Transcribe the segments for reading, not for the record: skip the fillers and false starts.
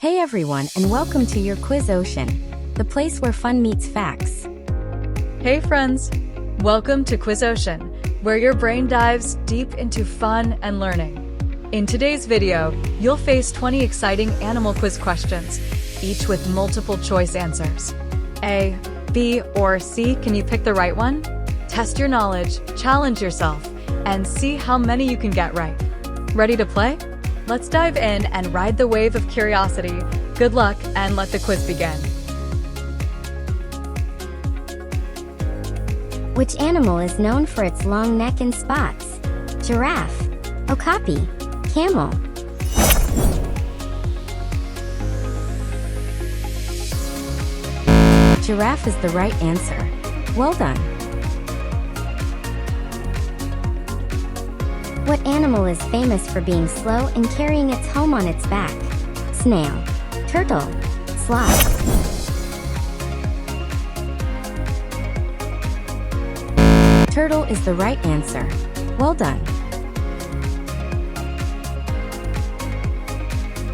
Hey everyone, and welcome to your Quiz Ocean, the place where fun meets facts. Hey friends! Welcome to Quiz Ocean, where your brain dives deep into fun and learning. In today's video, you'll face 20 exciting animal quiz questions, each with multiple choice answers. A, B, or C, can you pick the right one? Test your knowledge, challenge yourself, and see how many you can get right. Ready to play? Let's dive in and ride the wave of curiosity. Good luck, and let the quiz begin. Which animal is known for its long neck and spots? Giraffe, okapi, camel. Giraffe is the right answer. Well done. What animal is famous for being slow and carrying its home on its back? Snail, turtle, sloth. Turtle is the right answer. Well done.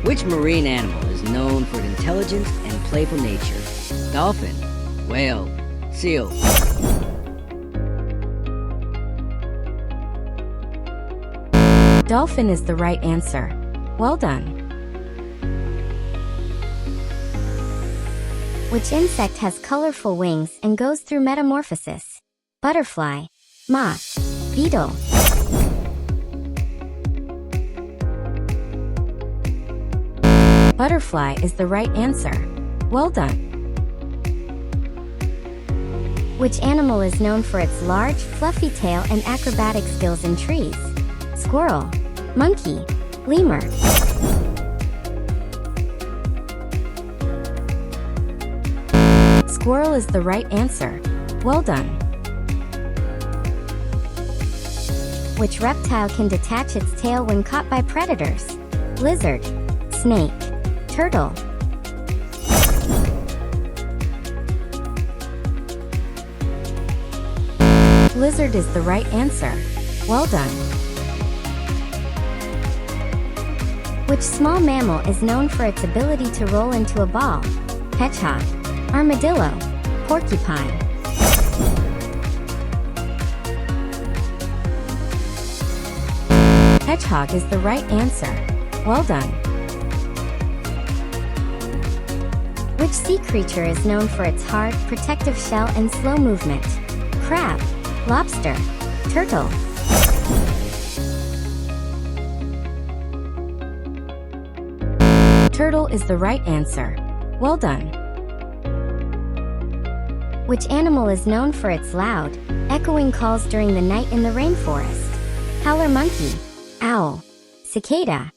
Which marine animal is known for its intelligence and playful nature? Dolphin, whale, seal. Dolphin is the right answer. Well done. Which insect has colorful wings and goes through metamorphosis? Butterfly, moth, beetle. Butterfly is the right answer. Well done. Which animal is known for its large, fluffy tail and acrobatic skills in trees? Squirrel, monkey, lemur. Squirrel is the right answer. Well done. Which reptile can detach its tail when caught by predators? Lizard, snake, turtle. Lizard is the right answer. Well done. Which small mammal is known for its ability to roll into a ball? Hedgehog, armadillo, porcupine. Hedgehog is the right answer. Well done. Which sea creature is known for its hard, protective shell and slow movement? Crab, lobster, turtle. Turtle is the right answer. Well done. Which animal is known for its loud, echoing calls during the night in the rainforest? Howler monkey, owl, cicada.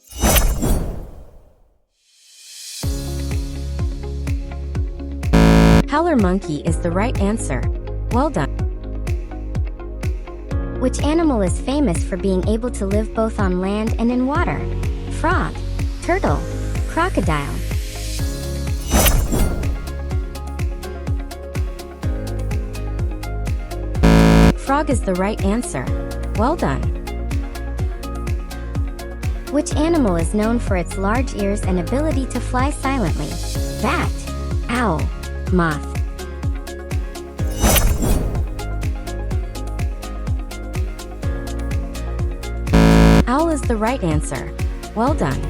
Howler monkey is the right answer. Well done. Which animal is famous for being able to live both on land and in water? Frog, turtle, crocodile. Frog is the right answer. Well done. Which animal is known for its large ears and ability to fly silently? Bat, owl, moth. Owl is the right answer. Well done.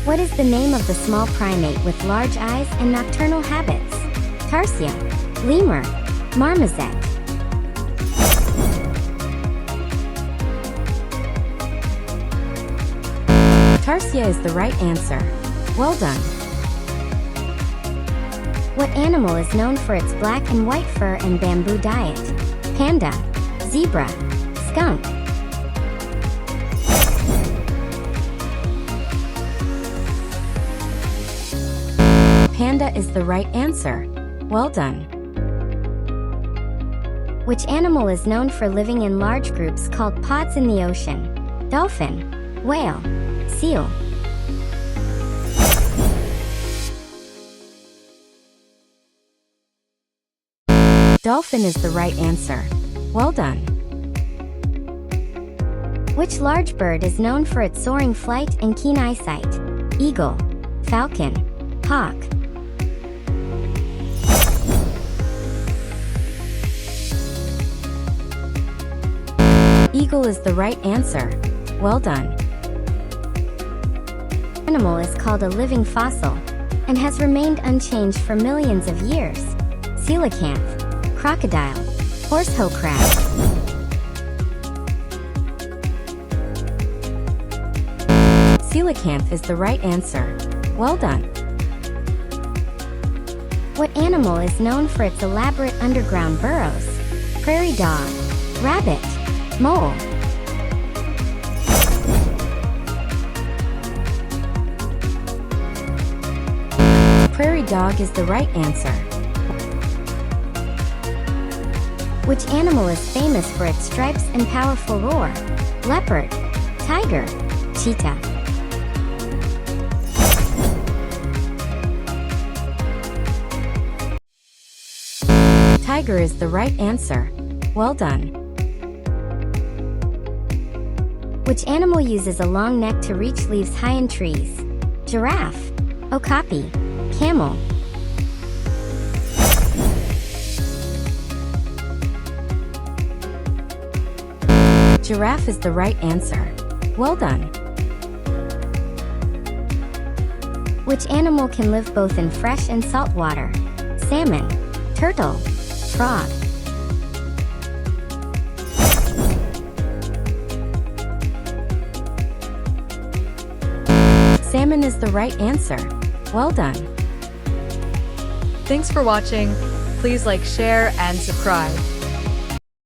What is the name of the small primate with large eyes and nocturnal habits? Tarsier, lemur, marmoset. Tarsier is the right answer. Well done. What animal is known for its black and white fur and bamboo diet? Panda, zebra, skunk. Panda is the right answer. Well done. Which animal is known for living in large groups called pods in the ocean? Dolphin, whale, seal. Dolphin is the right answer. Well done. Which large bird is known for its soaring flight and keen eyesight? eagle, falcon, hawk. Eagle is the right answer. Well done. Animal is called a living fossil and has remained unchanged for millions of years. Coelacanth, crocodile, horsehoe crab. Coelacanth is the right answer. Well done. What animal is known for its elaborate underground burrows? Prairie dog, rabbit, mole. Prairie dog is the right answer. Which animal is famous for its stripes and powerful roar? Leopard, tiger, cheetah. Tiger is the right answer. Well done. Which animal uses a long neck to reach leaves high in trees? Giraffe, okapi, camel. Giraffe is the right answer. Well done. Which animal can live both in fresh and salt water? Salmon, turtle, frog. Salmon is the right answer. Well done. Thanks for watching. Please like, share, and subscribe.